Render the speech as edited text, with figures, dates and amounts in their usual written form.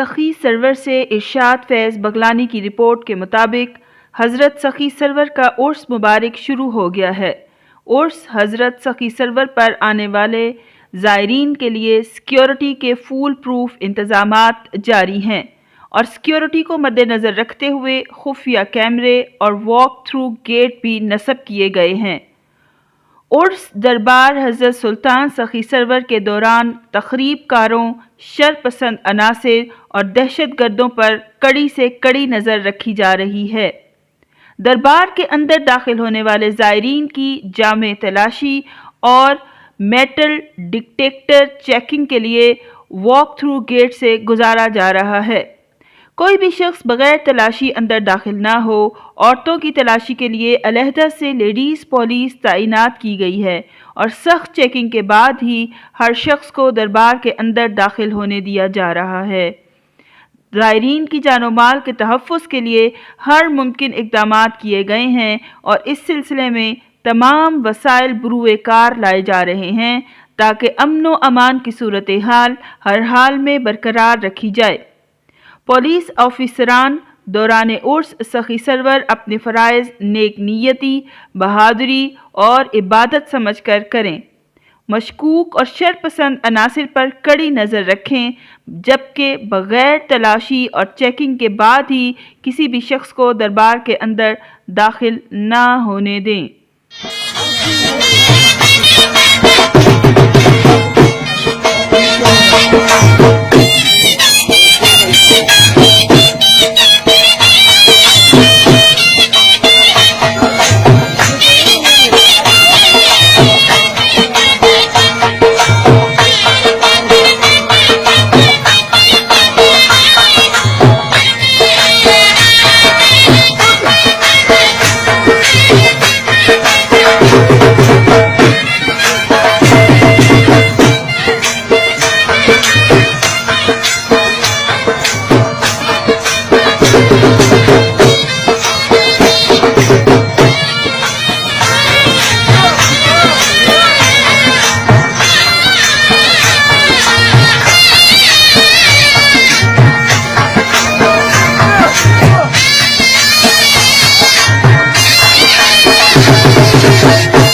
سخی سرور سے ارشاد فیض بغلانی کی رپورٹ کے مطابق حضرت سخی سرور کا عرس مبارک شروع ہو گیا ہے۔ عرس حضرت سخی سرور پر آنے والے زائرین کے لیے سیکیورٹی کے فول پروف انتظامات جاری ہیں اور سیکیورٹی کو مد نظر رکھتے ہوئے خفیہ کیمرے اور واک تھرو گیٹ بھی نصب کیے گئے ہیں۔ عرس دربار حضرت سلطان سخی سرور کے دوران تخریب کاروں، شرپسند عناصر اور دہشت گردوں پر کڑی سے کڑی نظر رکھی جا رہی ہے۔ دربار کے اندر داخل ہونے والے زائرین کی جامع تلاشی اور میٹل ڈیٹیکٹر چیکنگ کے لیے واک تھرو گیٹ سے گزارا جا رہا ہے۔ کوئی بھی شخص بغیر تلاشی اندر داخل نہ ہو۔ عورتوں کی تلاشی کے لیے علیحدہ سے لیڈیز پولیس تعینات کی گئی ہے اور سخت چیکنگ کے بعد ہی ہر شخص کو دربار کے اندر داخل ہونے دیا جا رہا ہے۔ زائرین کی جان و مال کے تحفظ کے لیے ہر ممکن اقدامات کیے گئے ہیں اور اس سلسلے میں تمام وسائل بروئے کار لائے جا رہے ہیں تاکہ امن و امان کی صورتحال ہر حال میں برقرار رکھی جائے۔ پولیس آفیسران دوران عرس سخی سرور اپنے فرائض نیک نیتی، بہادری اور عبادت سمجھ کر کریں۔ مشکوک اور شرپسند عناصر پر کڑی نظر رکھیں جبکہ بغیر تلاشی اور چیکنگ کے بعد ہی کسی بھی شخص کو دربار کے اندر داخل نہ ہونے دیں۔